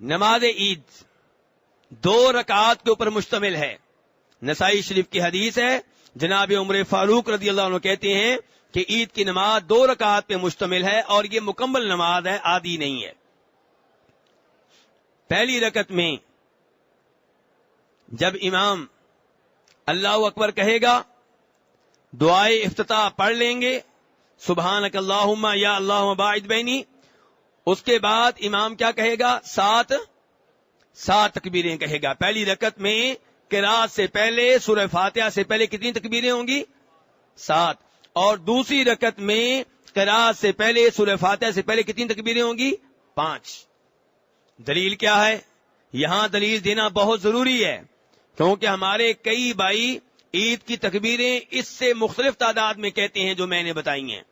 نماز عید 2 رکعات کے اوپر مشتمل ہے. نسائی شریف کی حدیث ہے, جناب عمر فاروق رضی اللہ عنہ کہتے ہیں کہ عید کی نماز 2 رکعات پہ مشتمل ہے اور یہ مکمل نماز ہے, آدھی نہیں ہے. پہلی رکعت میں جب امام اللہ اکبر کہے گا, دعائے افتتاح پڑھ لیں گے, سبحانک اللہم یا اللہم باعد بینی. اس کے بعد امام کیا کہے گا؟ 7 تکبیریں کہے گا. پہلی رکعت میں قرات سے پہلے, سورہ فاتحہ سے پہلے کتنی تکبیریں ہوں گی؟ 7. اور دوسری رکعت میں قرات سے پہلے, سورہ فاتحہ سے پہلے کتنی تکبیریں ہوں گی؟ 5. دلیل کیا ہے؟ یہاں دلیل دینا بہت ضروری ہے, کیونکہ ہمارے کئی بھائی عید کی تکبیریں اس سے مختلف تعداد میں کہتے ہیں جو میں نے بتائی ہیں.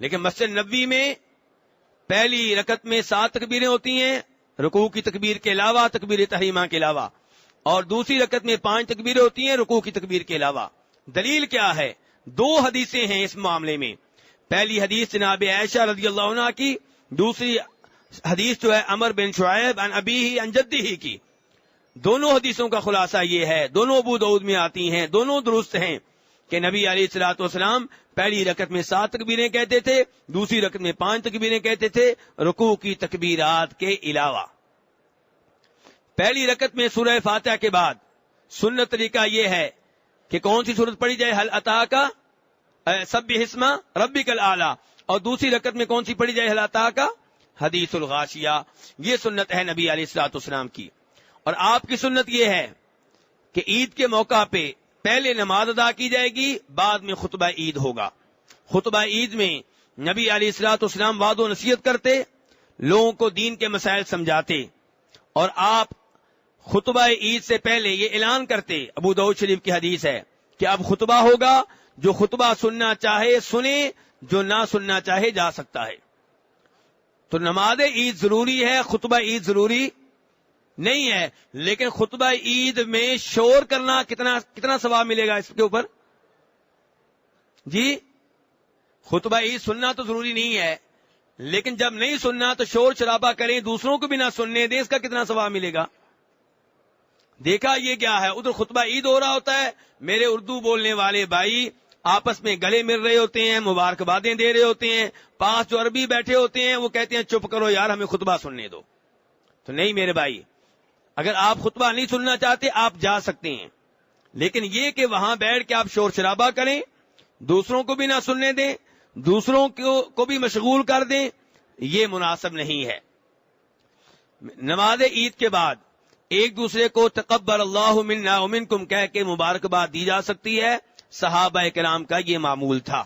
لیکن مسجد نبوی میں پہلی رکعت میں 7 تکبیریں ہوتی ہیں, رکوع کی تکبیر کے علاوہ, تکبیر تحریمہ کے علاوہ, اور دوسری رکعت میں 5 تکبیریں ہوتی ہیں رکوع کی تکبیر کے علاوہ. دلیل کیا ہے؟ 2 حدیثیں ہیں اس معاملے میں. پہلی حدیث جناب عائشہ رضی اللہ عنہ کی, دوسری حدیث جو ہے عمر بن شعیب عن ابیہ عن جدہ کی. دونوں حدیثوں کا خلاصہ یہ ہے, دونوں ابو داؤد میں آتی ہیں, دونوں درست ہیں کہ نبی علیہ الصلوۃ والسلام پہلی رکعت میں 7 تکبیریں کہتے تھے, دوسری رکعت میں 5 تکبیریں کہتے تھے رکوع کی تکبیرات کے علاوہ. پہلی رکعت میں سورہ فاتحہ کے بعد سنت طریقہ یہ ہے کہ کون سی سورت پڑھی جائے؟ حل اتاک سبح اسم ربک الاعلی. اور دوسری رکعت میں کون سی پڑھی جائے؟ حل اتاک حدیث الغاشیہ. یہ سنت ہے نبی علیہ الصلوۃ والسلام کی. اور آپ کی سنت یہ ہے کہ عید کے موقع پہ پہلے نماز ادا کی جائے گی, بعد میں خطبہ عید ہوگا. خطبہ عید میں نبی علیہ الصلوۃ والسلام وعظ و نصیحت کرتے, لوگوں کو دین کے مسائل سمجھاتے, اور آپ خطبہ عید سے پہلے یہ اعلان کرتے, ابو داؤد شریف کی حدیث ہے کہ اب خطبہ ہوگا, جو خطبہ سننا چاہے سنے, جو نہ سننا چاہے جا سکتا ہے. تو نماز عید ضروری ہے, خطبہ عید ضروری نہیں ہے. لیکن خطبہ عید میں شور کرنا کتنا ثواب ملے گا اس کے اوپر؟ جی, خطبہ عید سننا تو ضروری نہیں ہے, لیکن جب نہیں سننا تو شور شرابہ کریں, دوسروں کو بھی نہ سننے دیں, اس کا کتنا ثواب ملے گا؟ دیکھا یہ کیا ہے, ادھر خطبہ عید ہو رہا ہوتا ہے, میرے اردو بولنے والے بھائی آپس میں گلے مل رہے ہوتے ہیں, مبارکبادیں دے رہے ہوتے ہیں, پاس جو عربی بیٹھے ہوتے ہیں وہ کہتے ہیں چپ کرو یار ہمیں خطبہ سننے دو. تو نہیں میرے بھائی, اگر آپ خطبہ نہیں سننا چاہتے آپ جا سکتے ہیں, لیکن یہ کہ وہاں بیٹھ کے آپ شور شرابہ کریں, دوسروں کو بھی نہ سننے دیں, دوسروں کو بھی مشغول کر دیں, یہ مناسب نہیں ہے. نماز عید کے بعد ایک دوسرے کو تقبل اللہ منا ومنکم کہہ کے مبارکباد دی جا سکتی ہے. صحابہ کرام کا یہ معمول تھا.